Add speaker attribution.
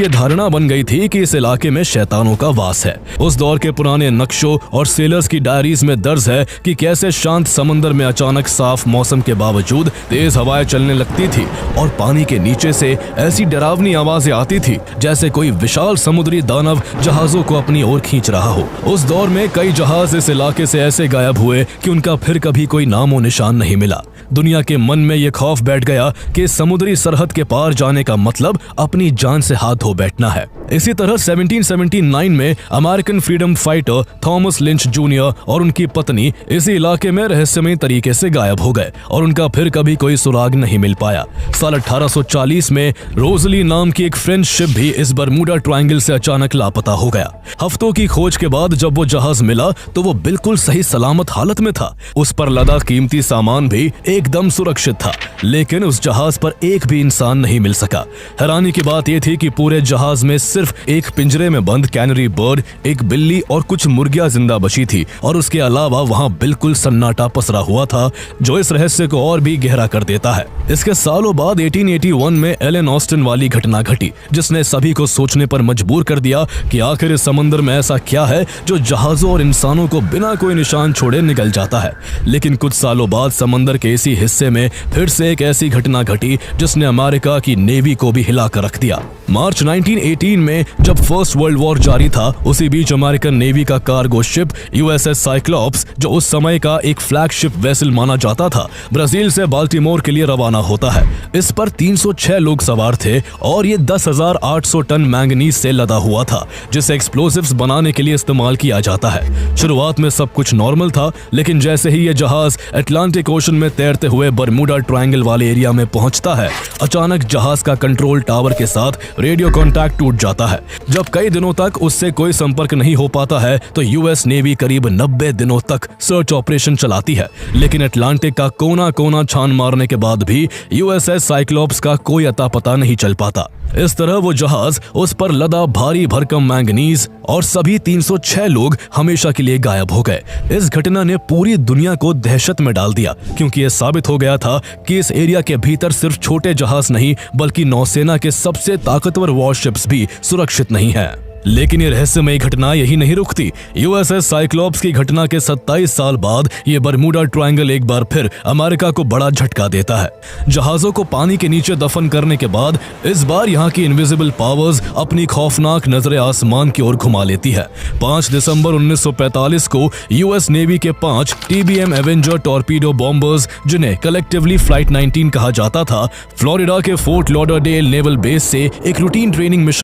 Speaker 1: ये धारणा बन गई थी कि इस इलाके में शैतानों का वास है। उस दौर के पुराने नक्शों और सेलर्स की डायरीज में दर्ज है कि कैसे शांत समंदर में अचानक साफ मौसम के बावजूद तेज हवाएं चलने लगती थी और पानी के नीचे से ऐसी डरावनी आवाजें आती थी जैसे कोई विशाल समुद्री दानव जहाजों को अपनी ओर खींच रहा हो। उस दौर में कई जहाज इस इलाके से ऐसे गायब हुए कि उनका फिर कभी कोई नामो निशान नहीं मिला। दुनिया के मन में यह खौफ बैठ गया कि समुद्री सरहद के पार जाने का मतलब अपनी जान से हाथ धो बैठना है। इसी तरह 1779 में American freedom fighter Thomas lynch junior और उनकी पत्नी इसी इलाके में रहस्यमय तरीके से गायब हो गए और उनका फिर कभी कोई सुराग नहीं मिल पाया। साल 1840 में रोजली नाम की एक फ्रेंच शिप भी इस बरमूडा ट्रायंगल से अचानक लापता हो गया। हफ्तों की खोज के बाद जब वो जहाज मिला तो वो बिल्कुल सही सलामत हालत में था। उस पर लदा कीमती सामान भी एकदम सुरक्षित था, लेकिन उस जहाज पर एक भी इंसान नहीं मिल सका। हैरानी की बात यह थी कि पूरे जहाज में सिर्फ एक पिंजरे में बंद कैनरी बर्ड, एक बिल्ली और कुछ मुर्गियां जिंदा बची थी और उसके अलावा वहां बिल्कुल सन्नाटा पसरा हुआ था, जो इस रहस्य को और भी गहरा कर देता है। इसके सालों बाद 1881 में एलन ऑस्टिन वाली घटना घटी, जिसने सभी को सोचने पर मजबूर कर दिया कि आखिर इस समंदर में ऐसा क्या है जो जहाजों और इंसानों को बिना कोई निशान छोड़े निकल जाता है। लेकिन कुछ सालों बाद समंदर के इसी हिस्से में फिर से एक ऐसी घटना घटी जिसने अमेरिका की नेवी को भी हिला कर रख दिया। मार्च 1918 में जब फर्स्ट वर्ल्ड वॉर जारी था, उसी बीच अमेरिकन नेवी का कार्गो शिप यूएसएस साइक्लॉप्स, जो उस समय का एक फ्लैगशिप वेसल माना जाता था, ब्राजील से बाल्टीमोर के लिए रवाना होता है। इस पर 306 लोग सवार थे और ये 10,800 टन मैंगनीज से लदा हुआ था, जिसे एक्सप्लोसिव्स बनाने के लिए इस्तेमाल किया जाता है। शुरुआत में सब कुछ नॉर्मल था, लेकिन जैसे ही ये जहाज अटलांटिक ओशन में तैरते हुए बरमूडा ट्रायंगल वाले एरिया में पहुंचता है, अचानक जहाज का कंट्रोल टावर के साथ रेडियो कांटेक्ट टूट जाता है। जब कई दिनों तक उससे कोई संपर्क नहीं हो पाता है तो यूएस नेवी करीब 90 दिनों तक सर्च ऑपरेशन चलाती है, लेकिन अटलांटिक का कोना कोना छान मारने के बाद भी यूएसएस साइक्लॉप्स का कोई अता पता नहीं चल पाता। इस तरह वो जहाज, उस पर लदा भारी भरकम मैंगनीज और सभी 306 लोग हमेशा के लिए गायब हो गए। इस घटना ने पूरी दुनिया को दहशत में डाल दिया, क्योंकि यह साबित हो गया था कि इस एरिया के भीतर सिर्फ छोटे जहाज नहीं बल्कि नौसेना के सबसे ताकतवर वॉरशिप्स भी सुरक्षित नहीं है। लेकिन ये रहस्यमय घटना यही नहीं रुकती। यूएसएस साइक्लॉप्स की घटना के 27 साल बाद ये बरमूडा ट्रायंगल एक बार फिर अमेरिका को बड़ा झटका देता है। जहाजों को पानी के नीचे दफन करने के बाद इस बार यहाँ की इनविजिबल पावर्स अपनी खौफनाक नजरें आसमान की ओर घुमा लेती है। 5 दिसंबर 1945 को यूएस नेवी के 5 टीबीएम एवेंजर टॉर्पीडो बॉम्बर्स, जिन्हें कलेक्टिवली फ्लाइट 19 कहा जाता था, फ्लोरिडा के फोर्ट लॉडरडेल नेवल बेस से एक रूटीन ट्रेनिंग मिशन